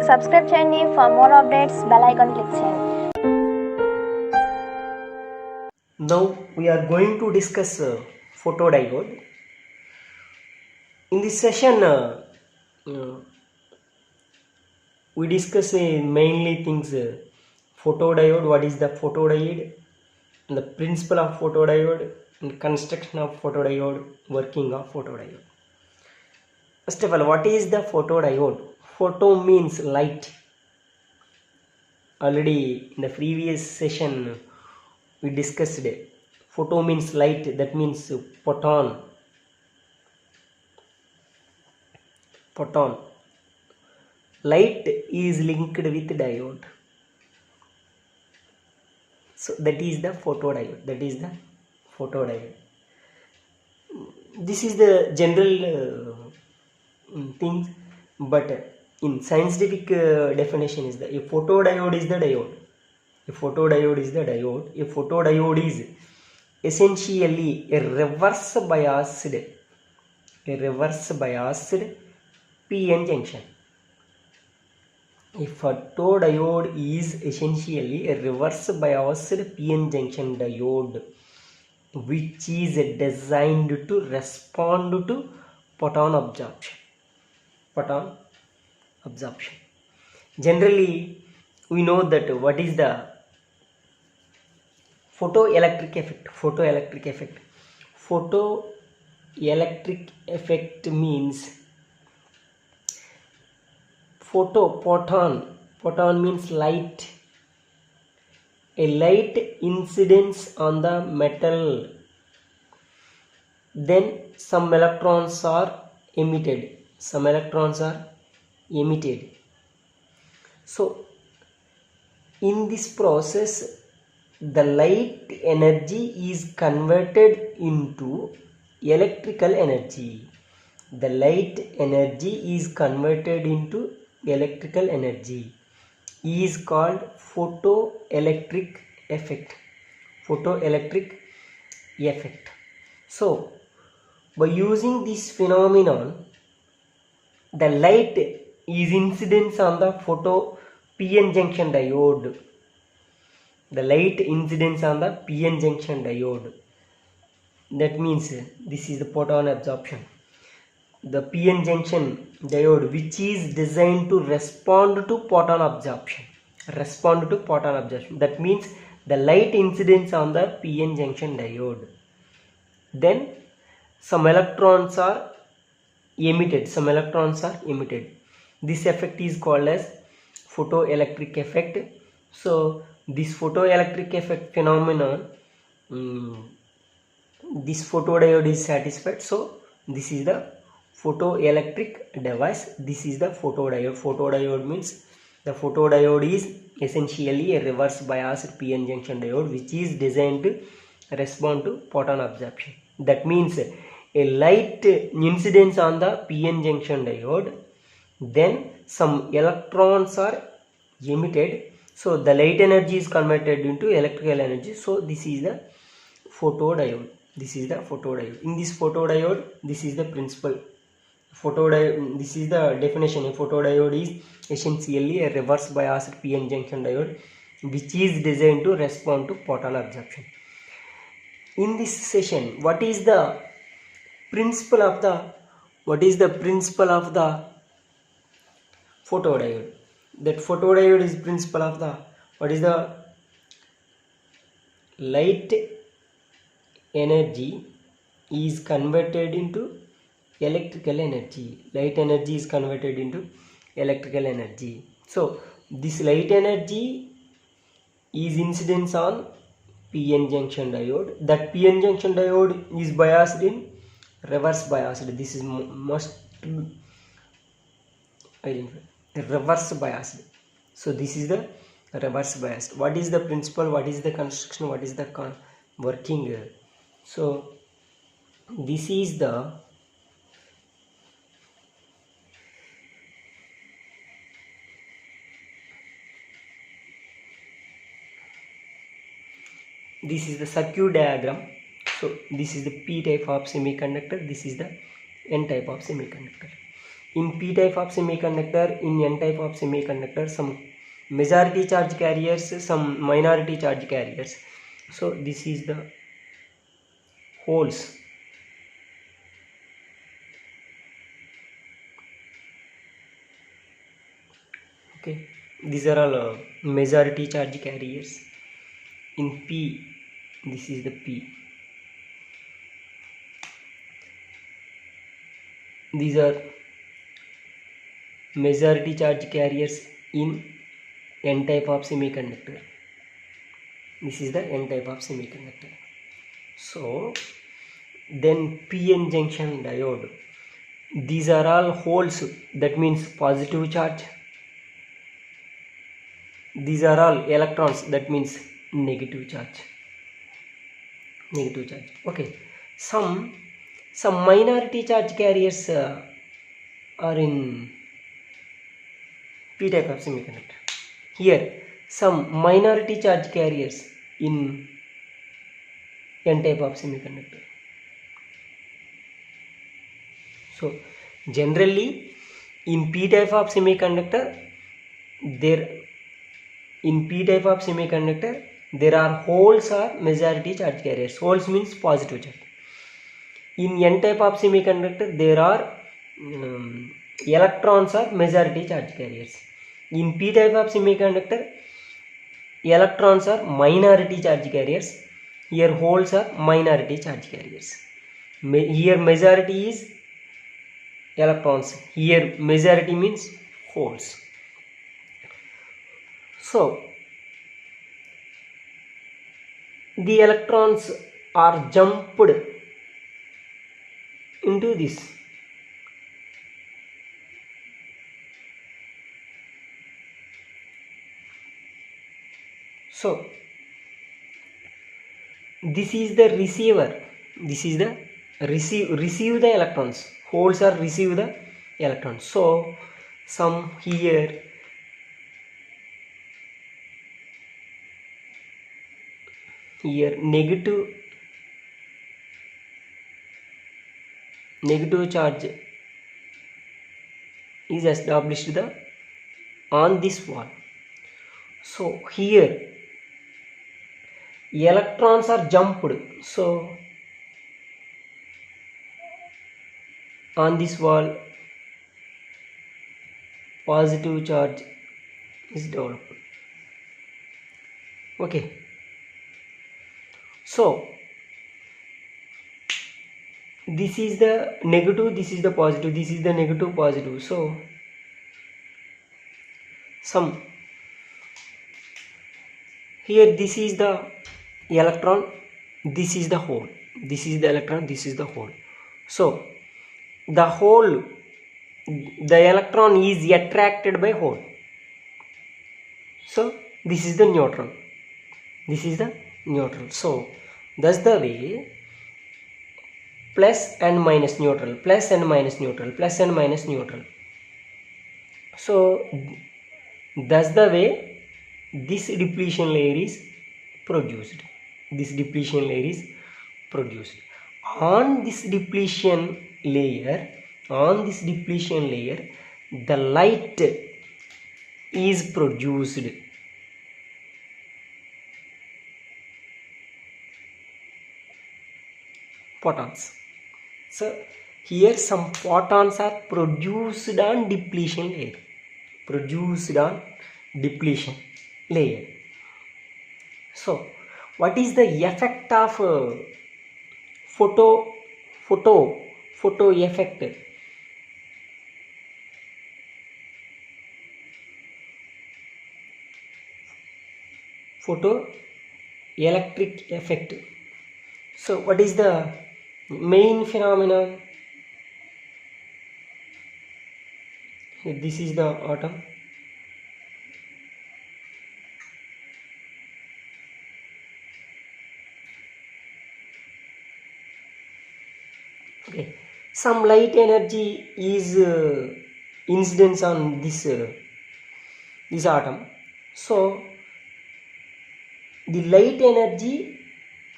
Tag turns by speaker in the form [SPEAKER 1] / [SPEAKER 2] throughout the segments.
[SPEAKER 1] Subscribe చేయండి. For more updates bell icon click చేయండి.
[SPEAKER 2] Now we are going to discuss photodiode. In this session, we discuss mainly things photodiode, what is the photodiode, the principle of photodiode, and construction of photodiode, working of photodiode. First of all, what is the photodiode? Photo means light. Already in the previous session we discussed it. Photo means light, that means photon. Light is linked with diode, so that is the photodiode. This is the general thing, but in scientific definition is that a photodiode is the diode. A photodiode is essentially a reverse biased p-n junction. A photodiode is essentially a reverse biased p-n junction diode which is designed to respond to photon absorption. Generally we know that what is the photoelectric effect means photon means light. A light incidence on the metal, then some electrons are emitted. So in this process the light energy is converted into electrical energy. Is called photoelectric effect. So by using this phenomenon, the light is incidence on the p-n junction diode. That means this is the photon absorption. The p-n junction diode which is designed to respond to photon absorption. That means the light incidence on the p-n junction diode, then some electrons are emitted. This effect is called as photoelectric effect. So this photoelectric effect phenomenon, this photodiode is satisfied. So this is the photoelectric device. This is the photodiode means the photodiode is essentially a reverse biased p-n junction diode which is designed to respond to photon absorption. That means a light incidence on the p-n junction diode, then some electrons are emitted, so the light energy is converted into electrical energy. So this is the photodiode. In this photodiode, this is the principle. This is the definition. A photodiode is essentially a reverse biased p-n junction diode which is designed to respond to photon absorption. In this session, what is the principle of the photodiode? That photodiode is principle of the what is the light energy is converted into electrical energy. So this light energy is incidence on p-n junction diode. That p-n junction diode is biased in reverse biased. This is must identify reverse biased. So this is the reverse biased. What is the principle, what is the construction, what is the working? So this is the circuit diagram. So this is the p type of semiconductor, this is the n type of semiconductor. in p type of semiconductor, in n type of semiconductor, some majority charge carriers, some minority charge carriers. So this is the holes. Okay, these are all majority charge carriers. In p, this is the p. These are majority charge carriers in n type of semiconductor. This is the n type of semiconductor. So then p-n junction diode, these are all holes, that means positive charge. These are all electrons, that means negative charge. Okay, some minority charge carriers are in p type of semiconductor. Here some minority charge carriers in n type of semiconductor. So generally in p type of semiconductor, there are holes or majority charge carriers. Holes means positive charge. In n type of semiconductor, there are electrons or majority charge carriers. In p type of semiconductor, electrons are minority charge carriers. Here holes are minority charge carriers. Here majority is electrons. Here majority means holes. So the electrons are jumped into this. So this is the receiver. This is the receive the electrons. Holes are receive the electrons. So some here negative charge is established on this wall. So here electrons are jumped. So on this wall positive charge is developed. Okay, so this is the negative, this is the positive, this is the negative, positive. So some here this is the electron, this is the hole, this is the electron, this is the hole. So the hole, the electron is attracted by hole. So this is the neutral, this is the neutral. So that's the way plus and minus neutral, plus and minus neutral, plus and minus neutral. So that's the way this depletion layer is produced. This depletion layer is produced. On this depletion layer, the light is produced. Photons. So here some photons are produced on depletion layer. So what is the effect of photo effect? Photoelectric effect. So what is the main phenomenon? Here this is the atom. Okay, some light energy is incidence on this atom. So the light energy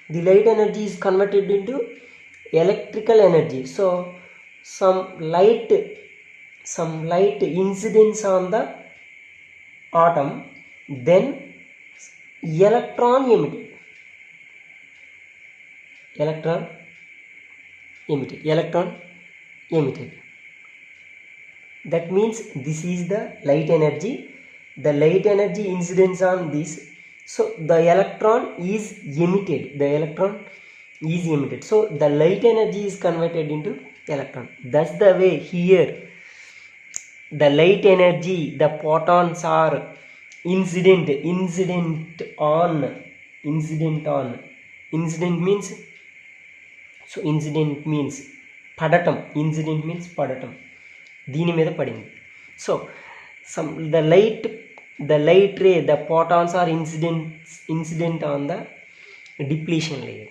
[SPEAKER 2] is converted into electrical energy. So some light some light incidence on the atom, then electron emitted. Electron emitted. That means this is the light energy. The light energy incidence on this, so the electron is emitted. So the light energy is converted into electron. That's the way here the light energy, the photons are incident on. Incident means పడటం. Incident means పడటం, దీని మీద పడింది. So the light ray, the photons are incident on the depletion layer.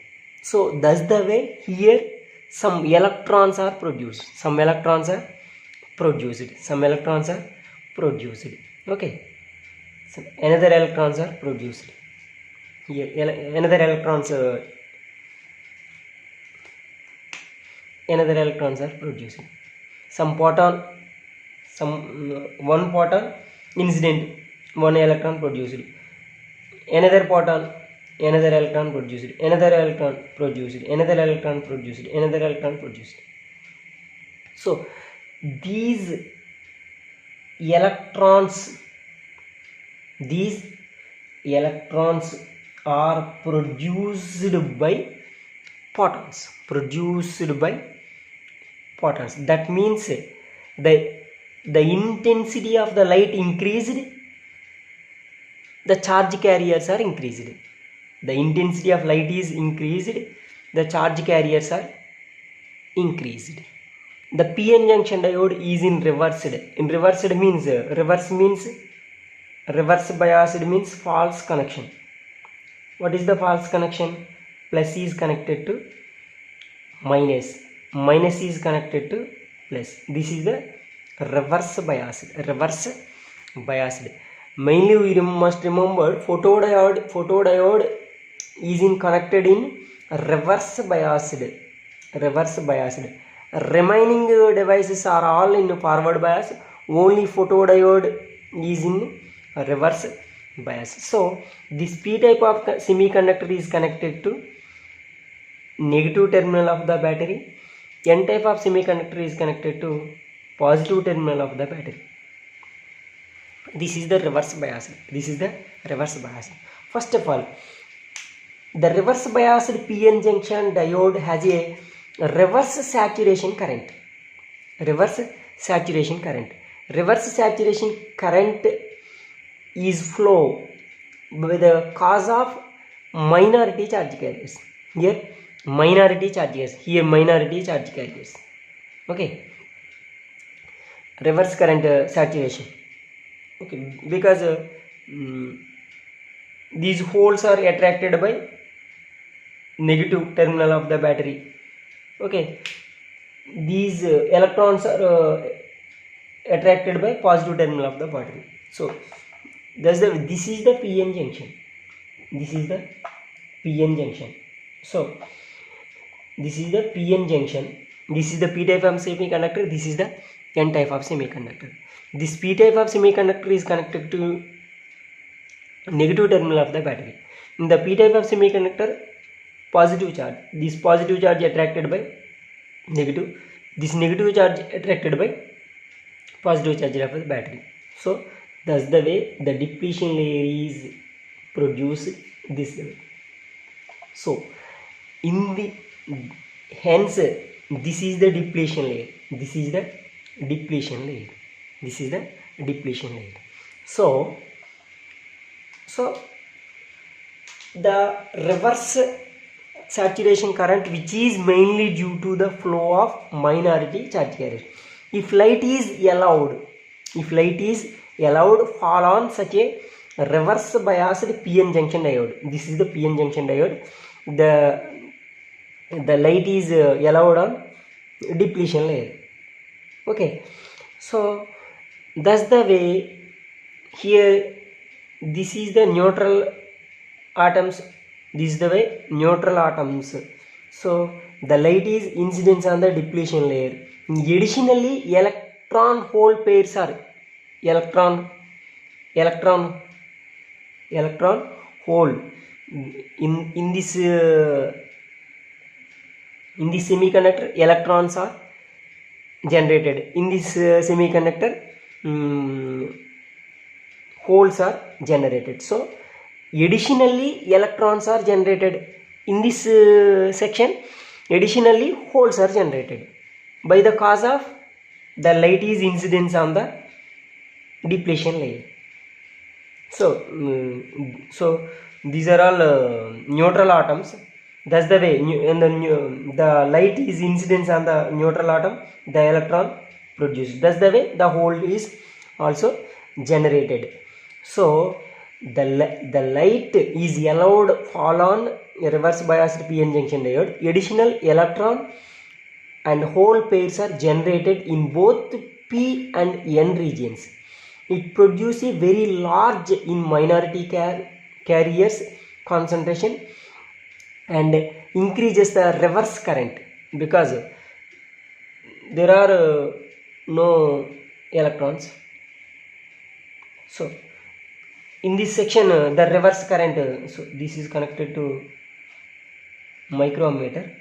[SPEAKER 2] So that's the way here some electrons are produced. Okay, so another electrons are produced here. Another electrons are produced. One photon incident, one electron produced. Another photon, another electron produced. Another electron produced. So these electrons are produced by photons. That means the intensity of the light increased, the charge carriers are increased. The intensity of light is increased, the charge carriers are increased. The PN junction diode is in reversed. Reversed means reverse biased means false connection. What is the false connection? Plus is connected to minus is connected to plus. This is the reverse biased. Mainly we must remember photodiode is connected in reverse biased. Remaining devices are all in forward bias. Only photodiode is in reverse bias. So this P type of semiconductor is connected to negative terminal of the battery. N type of semiconductor is connected to positive terminal of the battery. This is the reverse bias. First of all, the reverse biased PN junction diode has a reverse saturation current. Reverse saturation current is flow with the cause of minority charge carriers. Here minority charge carriers. Okay, reverse current saturation. Okay, because these holes are attracted by negative terminal of the battery. Okay, these electrons are attracted by positive terminal of the battery. So this is the PN junction. So this is the PN junction. This is the P type of semiconductor. This is the N type of semiconductor. This P type of semiconductor is connected to negative terminal of the battery. In the P type of semiconductor, positive charge. This positive charge attracted by negative. This negative charge attracted by positive charge of the battery. So that's the way the depletion layer is produced this way. So hence this is the depletion layer. So the reverse saturation current, which is mainly due to the flow of minority charge carriers. If light is allowed fall on such a reverse biased PN junction diode. This is the PN junction diode. The light is allowed on depletion layer. Okay, so that's the way. Here this is the neutral atoms. This is the way neutral atoms. So the light is incidence on the depletion layer. Additionally, electron hole pairs are electron hole in this semiconductor. Electrons are generated in this semiconductor. Holes are generated. So additionally electrons are generated in this section. Additionally holes are generated by the cause of the light is incidence on the depletion layer. So these are all neutral atoms. That's the way the light is incidence on the neutral atom, the electron produced. That's the way the hole is also generated. So the light is allowed fall on a reverse biased p-n junction diode. Additional electron and hole pairs are generated in both p and n regions. It produces a very large in minority carriers concentration and increases the reverse current because there are no electrons. So in this section the reverse current, so this is connected to microammeter.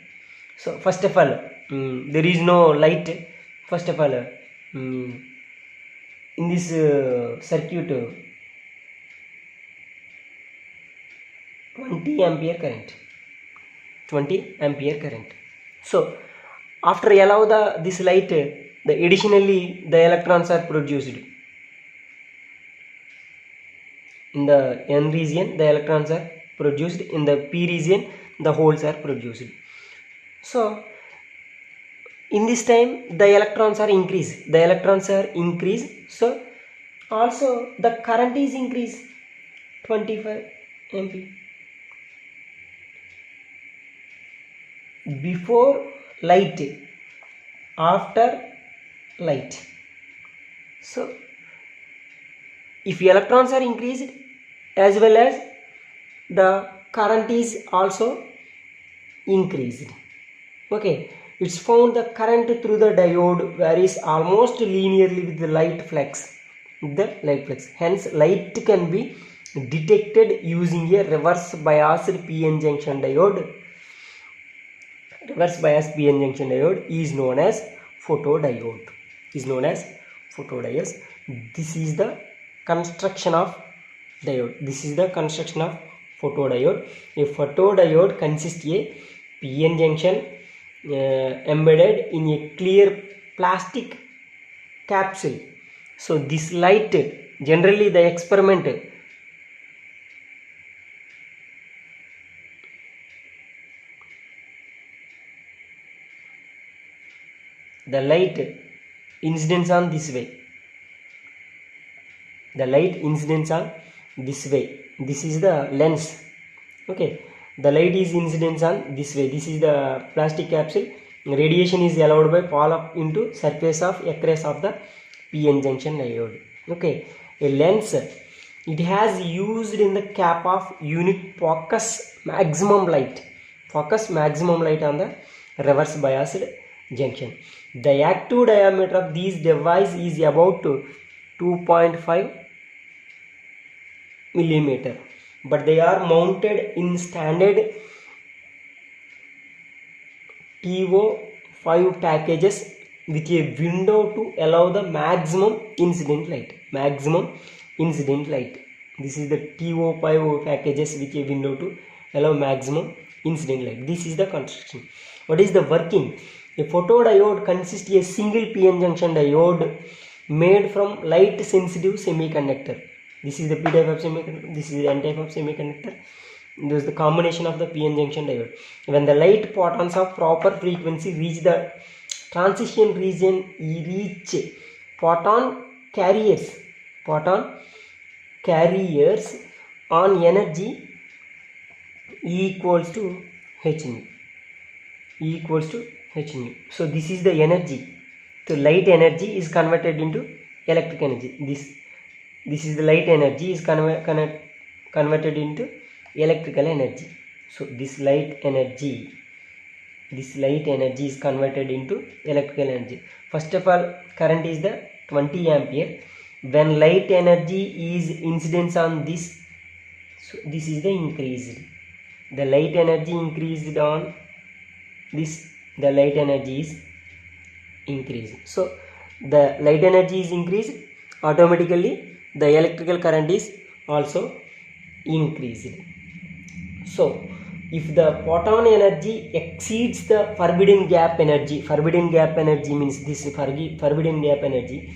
[SPEAKER 2] So first of all there is no light. First of all in this circuit 20 ampere current. So after allow this light, the additionally the electrons are produced in the n region. The electrons are produced in the p region. The holes are produced. So in this time the electrons are increased. So also the current is increased 25 ampere. Before light, after light. So if electrons are increased as well as the current is also increased. Okay, it's found the current through the diode varies almost linearly with the light flux. Hence light can be detected using a reverse biased p-n junction diode. Reverse biased p-n junction diode is known as photodiode. This is the construction of diode. This is the construction of photodiode. A photodiode consists a p-n junction embedded in a clear plastic capsule. So this light, generally the experiment the light incidence on this way. This is the lens. Okay, the light is incidence on this way. This is the plastic capsule. Radiation is allowed by fall up into surface of across of the p-n junction diode. Okay, a lens, it has used in the cap of unit focus maximum light on the reverse biased junction. The active diameter of these device is about 2.5 millimeter, but they are mounted in standard TO5 packages with a window to allow the maximum incident light. This is the TO5 packages with a window to allow maximum incident light. This is the construction. What is the working? A photodiode consists of a single p-n junction diode made from light sensitive semiconductor. This is the p type of semiconductor. This is the n type of semiconductor. This is the combination of the p-n junction diode. When the light photons of proper frequency reach the transition region, reach photon carriers on energy E equals to h nu. So this is the energy. So light energy is converted into electric energy. This is the light energy is converted into electrical energy. So this light energy this light energy is converted into electrical energy. First of all, current is the 20 ampere. When light energy is incidence on this, so this is the increased. The light energy increased on this, the light energy is increased. So the light energy is increased, automatically the electrical current is also increased. So if the photon energy exceeds the forbidden gap energy means this forbidden gap energy,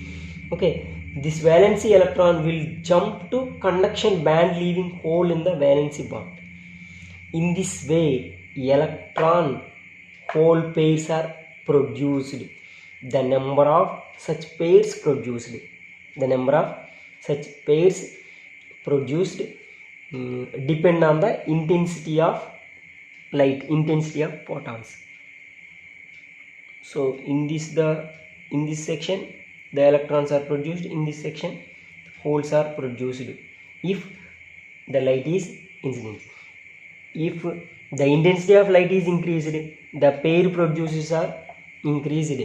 [SPEAKER 2] okay, this valency electron will jump to conduction band, leaving hole in the valency bond. In this way, electron hole pairs are produced. The number of such pairs produced, depend on the intensity of light, intensity of photons. So in this section the electrons are produced, in this section holes are produced if the light is incident. If the intensity of light is increased, the pair produces are increased.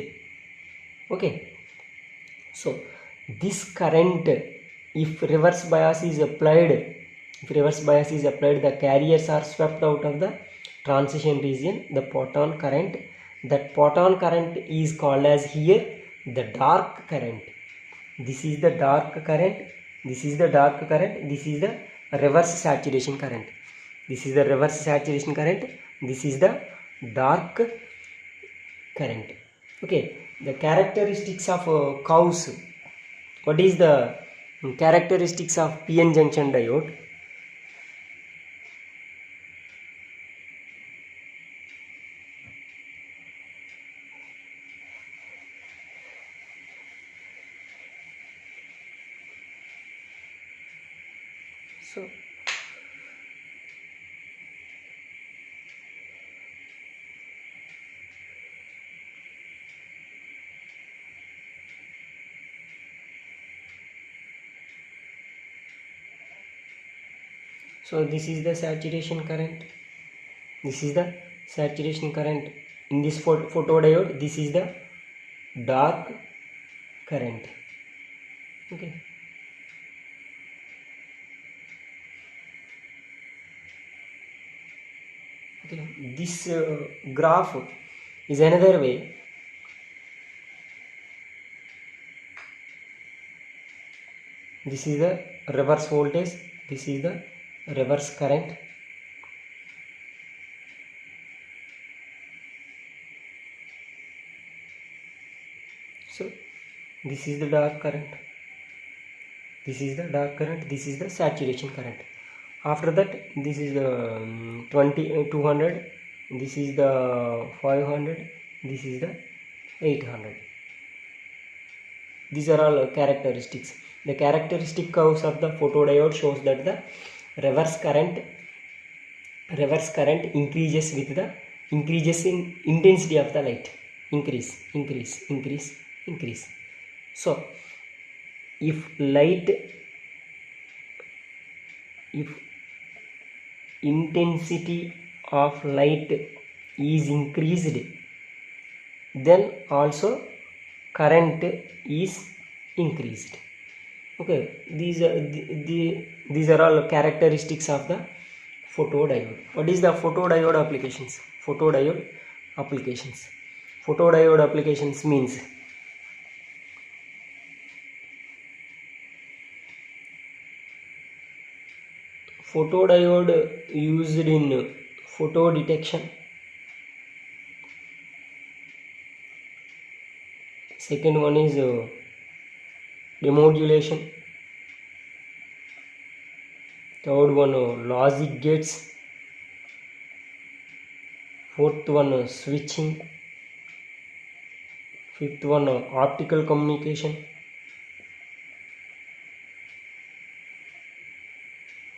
[SPEAKER 2] Okay, so this current, if reverse bias is applied, the carriers are swept out of the transition region, the photon current. That photon current is called as here the dark current. This is the dark current, this is the reverse saturation current. This is the reverse saturation current, this is the dark current. Okay, the characteristics of cows. What is the characteristics of PN junction diode? So this is the saturation current, in this photodiode. This is the dark current. Okay, this graph is another way. This is the reverse voltage, this is the reverse current. So this is the dark current, this is the saturation current. After that, this is the 200, this is the 500, this is the 800. These are all characteristics. The characteristic curves of the photodiode shows that the reverse current increases with the increases in intensity of the light. Increase. So if intensity of light is increased, then also current is increased. Okay, these are all characteristics of the photodiode. What is the photodiode applications? Photodiode applications means photodiode used in photo detection. Second one is demodulation. Third one logic gates. Fourth one switching. Fifth one optical communication.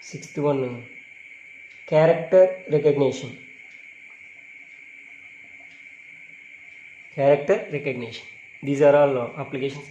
[SPEAKER 2] Sixth one character recognition. These are all applications.